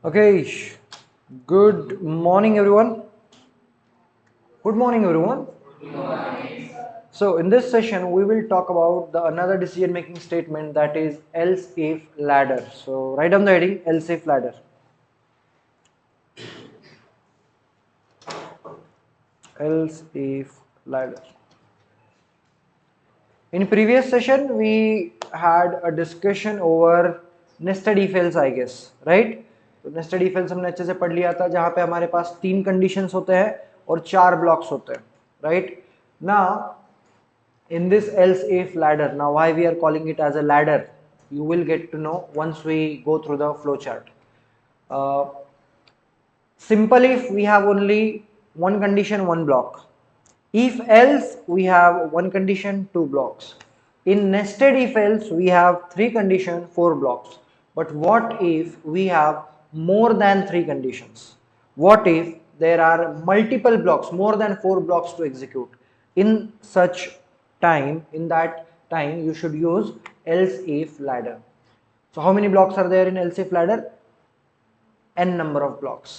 Okay, good morning everyone. Good morning everyone. So in this session we will talk about the another decision making statement, that is else if ladder. So write down the heading else if ladder. Else if ladder. In previous session we had a discussion over nested if else, I guess, right? तो nested if else हमने अच्छे से पढ़ लिया था, जहां पे हमारे पास 3 कंडीशंस होते हैं और 4 ब्लॉक्स होते हैं, right? Now in this else if ladder, now why we are calling it as a ladder, you will get to know once we go through the flow chart. uh, Simple if we have only one condition, one block. If else we have one condition, two blocks. In nested if else we have three condition, four blocks. But what if we have more than three conditions? What if there are multiple blocks, more than four blocks to execute? In such time, in that time you should use else if ladder. So how many blocks are there in else if ladder? n number of blocks.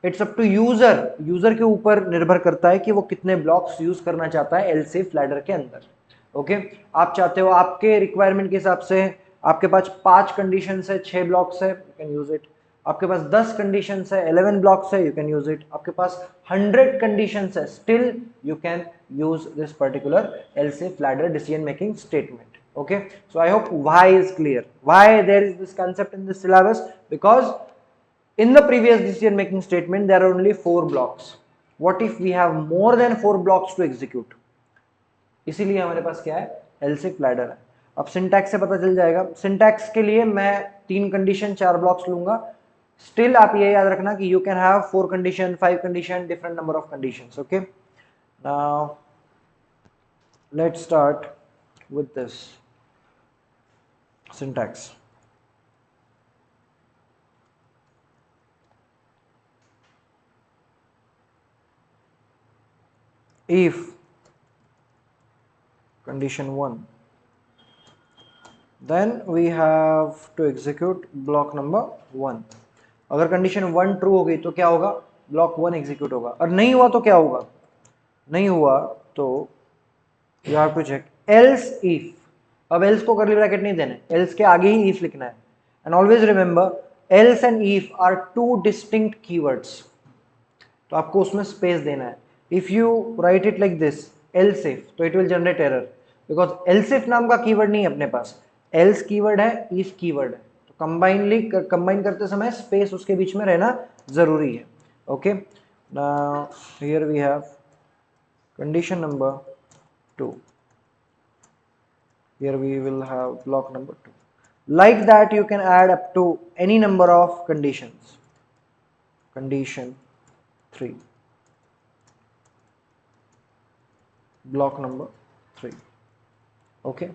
It's up to user के ऊपर निर्भर करता है कि वो कितने blocks use करना चाहता है एल्स इफ लैडर के अंदर. ओके आप चाहते हो आपके रिक्वायरमेंट के हिसाब से, आपके पास 5 कंडीशन है, 6 ब्लॉक्स है, यू कैन यूज इट. आपके पास 10 कंडीशन है, 11 ब्लॉक्स है, यू कैन यूज इट. आपके पास 100 कंडीशन है, still you can use this particular else if ladder decision making statement. Okay, so I hope why is clear, why there is this concept in this syllabus, because in the previous decision making statement there are only 4 blocks. What if we have more than 4 blocks to execute? इसीलिए हमारे पास क्या है, else if ladder है. अब syntax से पता चल जाएगा. सिंटैक्स के लिए मैं 3 कंडीशन 4 ब्लॉक्स लूंगा. स्टिल आप ये याद रखना कि you can have 4 condition, 5 condition, different number of conditions. Okay, now let's start with this syntax. If condition 1, then we have to execute block number 1. अगर कंडीशन 1 ट्रू हो गई तो क्या होगा, ब्लॉक 1 एग्जीक्यूट होगा. और नहीं हुआ तो क्या होगा, नहीं हुआ तो you have to check else if. अब एल्स को कर्ली ब्रैकेट नहीं देना, एल्स के आगे ही इफ लिखना है. And always remember else and if are two distinct keywords, तो आपको उसमें स्पेस देना है. If you write it like this else if, तो it will generate error, because else if नाम का कीवर्ड नहीं है अपने पास, एल्स कीवर्ड है, इफ कीवर्ड है. तो कंबाइन करते समय स्पेस उसके बीच में रहना जरूरी है. Okay, now here we have condition number 2. Here we will have block number 2. Like that you can add up to any number of conditions. Condition 3, block number 3. Okay,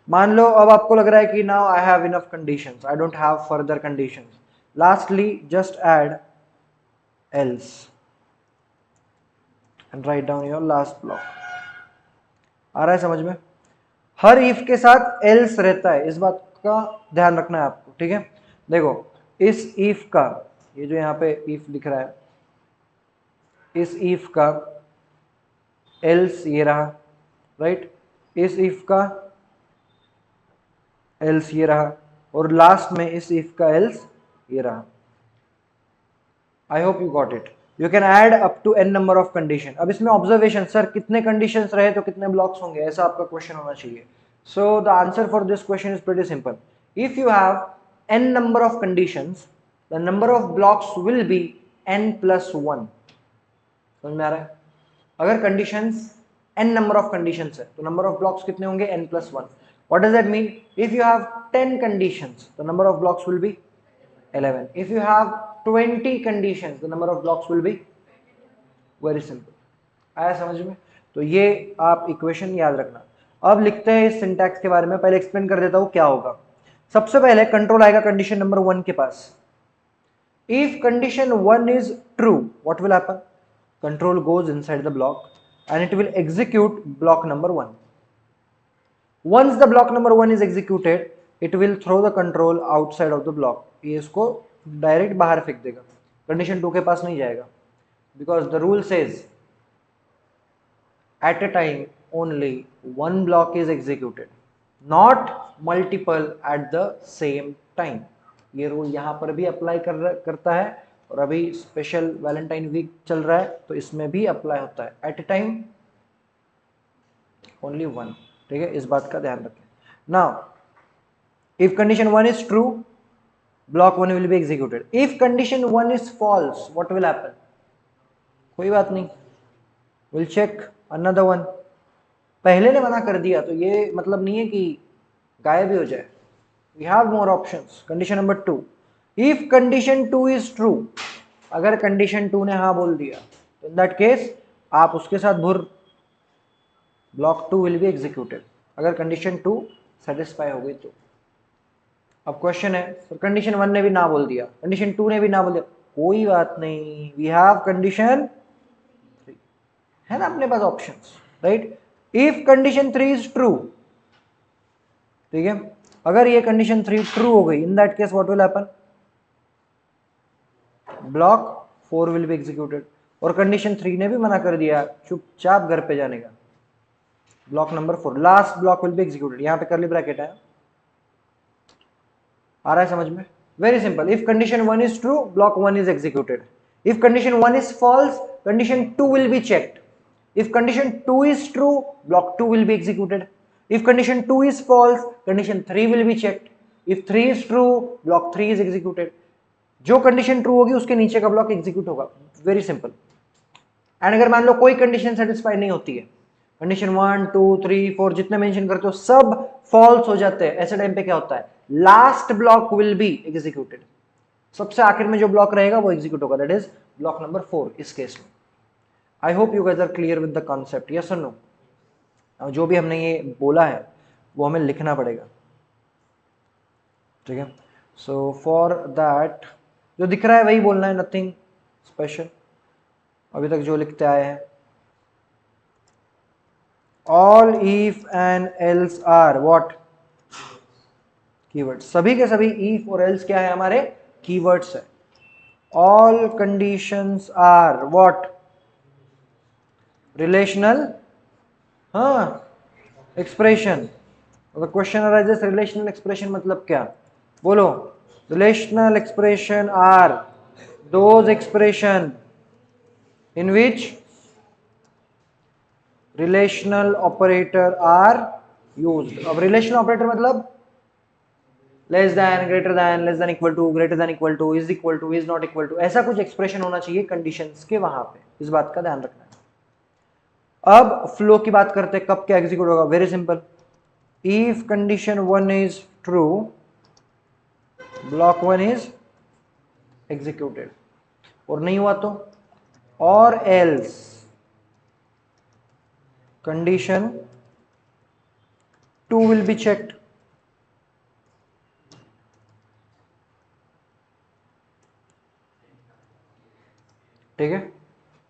मान लो अब आपको लग रहा है कि now I have enough conditions, I don't have further conditions. Lastly just add else and write down your last block. आ रहा है समझ में? हर इफ के साथ एल्स रहता है, इस बात का ध्यान रखना है आपको. ठीक है, देखो इस इफ का, ये जो यहाँ पे इफ लिख रहा है, इस इफ का एल्स ये रहा, राइट? इस इफ का एल्स ये रहा, और लास्ट में इस इफ का एल्स ये रहा. I hope you got it. You can add up to n number of condition. अब इसमें ऑब्जर्वेशन, सर कितने कंडीशंस रहे तो कितने ब्लॉक्स होंगे, ऐसा आपका क्वेश्चन होना चाहिए. So the answer for this question is pretty simple. If you have an number of conditions, the number of blocks will be n plus 1. समझ में आ रहा है? अगर conditions n number of conditions है तो नंबर ऑफ ब्लॉक्स कितने होंगे, n plus 1. What does that mean? If you have 10 conditions the number of blocks will be 11. If you have 20 conditions, the number of blocks will be very simple. आया समझ में? तो ये आप equation याद रखना. अब लिखते हैं इस सिंटैक्स के बारे में. पहले एक्सप्लेन कर देता हूं क्या होगा. सबसे पहले कंट्रोल आएगा कंडीशन नंबर 1 के पास. If condition 1 is true, what will happen? Control goes inside the block and it will execute block number 1. Once the block number 1 is executed, it will throw the control outside of the block. ये इसको direct बाहर फेंक देगा, condition 2 के पास नहीं जाएगा, because the rule says at a time only one block is executed, not multiple at the same time. ये rule यहाँ पर भी अप्लाई करता है, और अभी स्पेशल वैलेंटाइन वीक चल रहा है तो इसमें भी अप्लाई होता है, at a time only one. ठीक है, इस बात का ध्यान रखें। Now if condition 1 is true, block 1 will be executed. If condition 1 is false, what will happen? कोई बात नहीं, we'll check another one. पहले ने मना कर दिया तो ये मतलब नहीं है कि गायब ही हो जाए, we have more options. Condition number 2, if condition 2 is true, अगर condition 2 ने हाँ बोल दिया तो in that case आप उसके साथ भुर, block 2 will be executed, अगर condition 2 satisfy हो गई तो। अब क्वेश्चन है सर कंडीशन 1 ने भी ना बोल दिया, कंडीशन 2 ने भी ना बोल दिया, कोई बात नहीं, वी हैव कंडीशन 3, है ना अपने पास options, right. If condition 3 is true, ठीक है, अगर ये कंडीशन 3 ट्रू हो गई, in that case what will happen, block 4 will be executed. और कंडीशन 3 ने भी मना कर दिया चुपचाप घर पे जाने का, block number 4 last block will be executed. यहां पे करली ब्रैकेट है, आ रहा है समझ में? Very simple, if condition 1 is true, block 1 is executed. If condition 1 is false, condition 2 will be checked. If condition 2 is true, block 2 will be executed. If condition 2 is false, condition 3 will be checked. If 3 is true, block 3 is executed. जो condition true होगी उसके नीचे का block execute होगा, very simple. And अगर मान लो कोई condition satisfy नहीं होती है, कंडीशन 1 2 3 4 जितने मेंशन करते हो सब फॉल्स हो जाते हैं, ऐसे टाइम पे क्या होता है, last block will be executed, सबसे आखिर में जो ब्लॉक रहेगा वो एग्जीक्यूट होगा, दैट इज ब्लॉक नंबर 4 इस केस में। I hope you guys are clear with the concept, yes or no? जो भी हमने ये बोला है वो हमें लिखना पड़ेगा, ठीक है। सो फॉर दैट जो दिख रहा है वही बोलना है, नथिंग स्पेशल। अभी तक जो लिखते आए हैं, all if and else are what keywords, सभी के सभी इफ और एल्स क्या है हमारे कीवर्ड्स है। All conditions are what relational, हाँ एक्सप्रेशन। अगर क्वेश्चन अराइजेस रिलेशनल एक्सप्रेशन मतलब क्या, बोलो। Relational expression are those expressions in which relational operator are used. अब रिलेशनल ऑपरेटर मतलब less than, greater than, less than equal to, greater than equal to, is equal to, is not equal to, ऐसा कुछ expression होना चाहिए conditions के वहां पे, इस बात का ध्यान रखना है। अब फ्लो की बात करते हैं, कब क्या एग्जीक्यूट होगा, very simple, if condition 1 is true, block 1 is executed, और नहीं हुआ तो, और else condition 2 will be checked. ठीक है,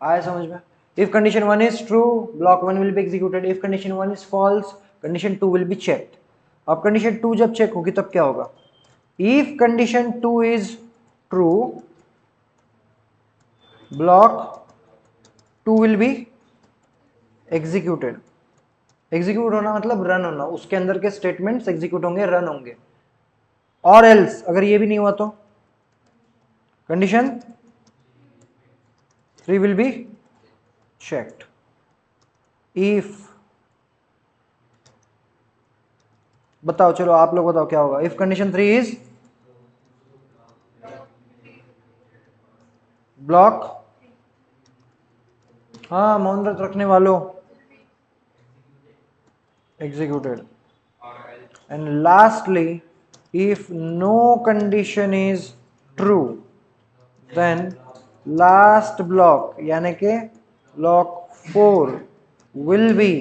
आया समझ में? If condition 1 is true, block 1 will be executed. If condition 1 is false, condition 2 will be checked. अब condition 2 जब check होगी तब क्या होगा, if condition 2 is true, block 2 will be executed. execute होना मतलब run होना, उसके अंदर के statements execute होंगे, run होंगे। और else अगर ये भी नहीं हुआ तो condition 3 will be checked. If, बताओ चलो आप लोग बताओ क्या होगा, if condition 3 is block, हाँ मौन व्रत रखने वालों, executed. And lastly, if no condition is true, then last block यानी के block 4 will be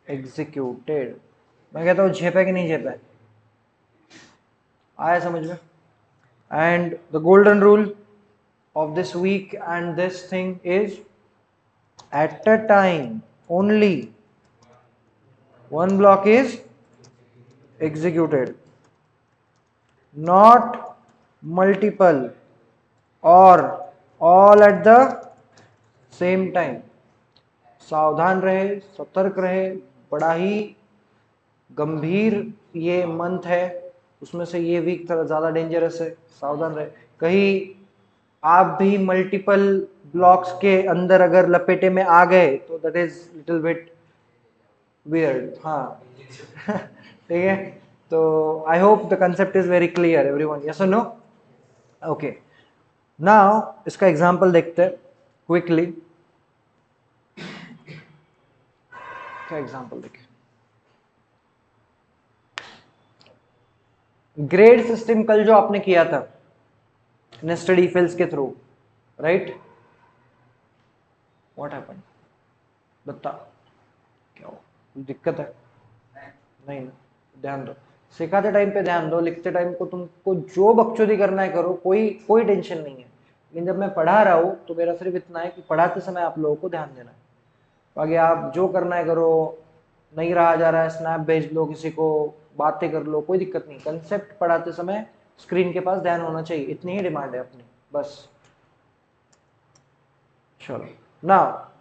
executed. मैं कहता हूँ झेपे कि नहीं झेपे, आया समझ में? And the golden rule of this week and this thing is, at a time only one block is executed, not multiple और all at the same time. सावधान रहे, सतर्क रहे, बड़ा ही गंभीर ये मंथ है, उसमें से ये वीक थोड़ा ज्यादा डेंजरस है, सावधान रहे। कहीं आप भी मल्टीपल ब्लॉक्स के अंदर अगर लपेटे में आ गए तो that is little bit weird. हाँ ठीक है, तो I hope the concept is very clear everyone, yes और नो? ओके, नाउ इसका एग्जांपल देखते हैं क्विकली। क्या एग्जांपल देखें? ग्रेड सिस्टम कल जो आपने किया था नेस्टेड इफ एल्स के थ्रू, राइट? What happened? बता, क्या हो, दिक्कत है? नहीं ना, ध्यान दो, सिखाते टाइम पे ध्यान दो, लिखते टाइम को तुमको जो बकचोदी करना है करो, कोई कोई टेंशन नहीं है। लेकिन जब मैं पढ़ा रहा हूँ तो मेरा सिर्फ इतना है कि पढ़ाते समय आप लोगों को ध्यान देना है। तो आगे आप जो करना है करो, नहीं रहा जा रहा है स्नैप भेज लो किसी को, बातें कर लो, कोई दिक्कत नहीं। कंसेप्ट पढ़ाते समय स्क्रीन के पास ध्यान होना चाहिए, इतनी ही डिमांड है अपनी, बस। चलो ना,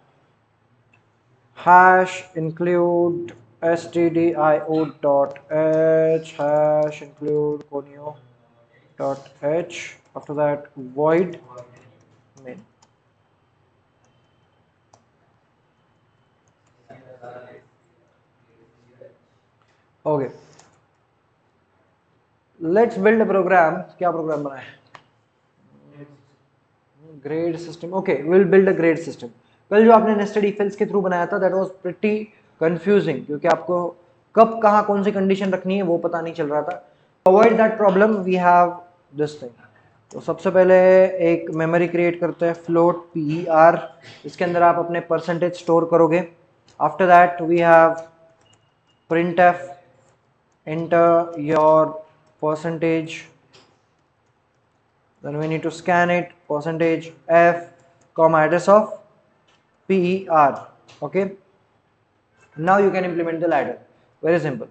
hash include stdio dot h hash include conio dot h, after that void main. Okay, let's build a program. क्या प्रोग्राम बनाए? Grade system. Okay, will build a grade system. कल जो आपने नेस्टेड इफ एल्स के through बनाया था that was pretty confusing, क्योंकि आपको कब कहाँ कौन सी कंडीशन रखनी है वो पता नहीं चल रहा था। Avoid that problem we have this thing. तो सबसे पहले एक मेमोरी क्रिएट करते हैं, फ्लोट PER, इसके अंदर आप अपने परसेंटेज स्टोर करोगे। After that we have printf, enter your percentage, then we need to scan it, percentage f comma address of PER. Okay, now you can implement the ladder, very simple.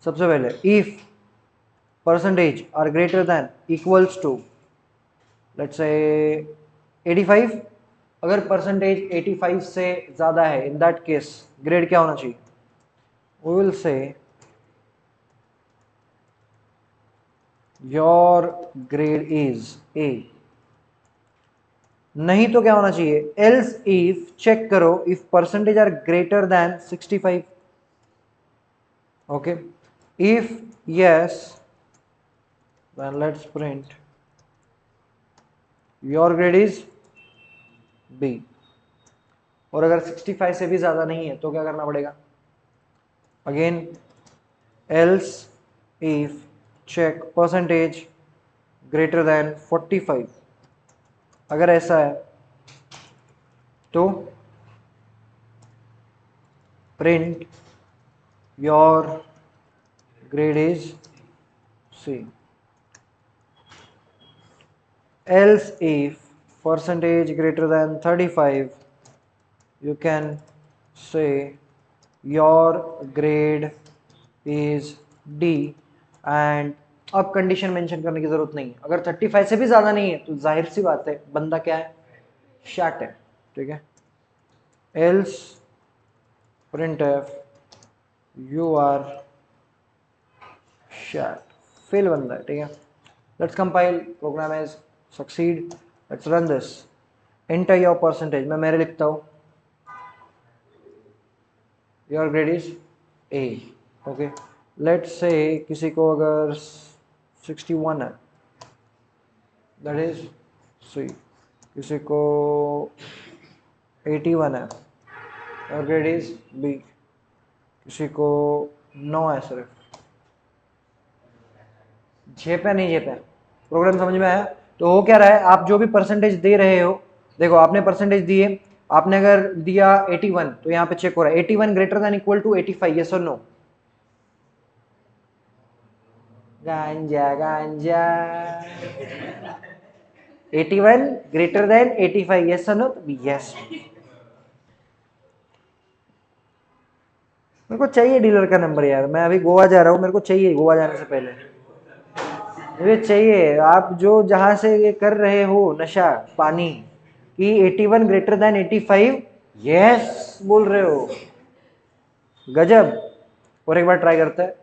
सबसे पहले if percentage are greater than equals to let's say 85, अगर percentage 85 से ज्यादा है, इन that case grade क्या होना चाहिए? we will say your grade is A। नहीं तो क्या होना चाहिए? else if, चेक करो, if percentage are greater than 65। okay, if yes then let's print your grade is B। और अगर 65 से भी ज्यादा नहीं है तो क्या करना पड़ेगा? Again else if check percentage greater than 45, अगर ऐसा है तो print your grade is C। else if percentage greater than 35, you can say your grade is D। And अब कंडीशन मेंशन करने की जरूरत नहीं है, अगर 35 से भी ज्यादा नहीं है तो जाहिर सी बात है बंदा क्या है? शैट है, ठीक है? else printf you are शैट, फेल बंदा है, ठीक है? Let's compile, program is succeed, let's run this. Enter your percentage, मैं मेरे लिखता हूँ your grade is A। Okay, let's say किसी को अगर 61 है दैट इज C, किसी को 81 है और ग्रेड इज B, किसी को 9 है सिर्फ। झेपे नहीं झेपे, प्रोग्राम समझ में आया? तो हो क्या रहा है, आप जो भी परसेंटेज दे रहे हो, देखो आपने परसेंटेज दिए, आपने अगर दिया 81 तो यहाँ पे चेक हो रहा है 81 greater than equal to 85, yes और नो? गांजा गांजा 81 ग्रेटर देन 85, यस और नो? यस। मेरे को चाहिए डीलर का नंबर यार, मैं अभी गोवा जा रहा हूँ, मेरे को चाहिए गोवा जाने से पहले। मुझे चाहिए आप जो जहां से ये कर रहे हो नशा पानी कि 81 ग्रेटर देन 85, यस बोल रहे हो, गजब। और एक बार ट्राई करते हैं,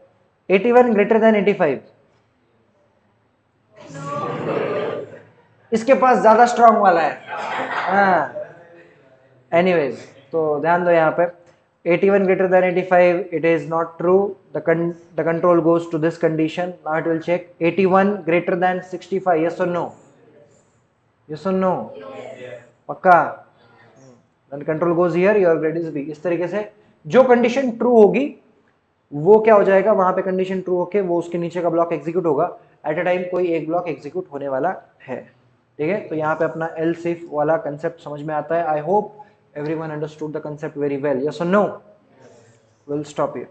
81 ग्रेटर देन 85, इसके पास ज्यादा स्ट्रांग वाला है। हाँ, एनीवेज, तो ध्यान दो यहाँ पे 81 greater than 85, it is not true, the control goes to this condition. Now it will check 81 greater than 65, yes or no, yes or no, पक्का, then control goes here, your grade is B। इस तरीके से जो condition true होगी वो क्या हो जाएगा, वहां पे कंडीशन ट्रू होके वो उसके नीचे का ब्लॉक एग्जीक्यूट होगा, एट अ टाइम कोई एक ब्लॉक एग्जीक्यूट होने वाला है। ठीक है, तो यहाँ पे अपना एल्स इफ वाला कंसेप्ट समझ में आता है। I hope everyone understood the concept very well, yes or no? We'll stop here.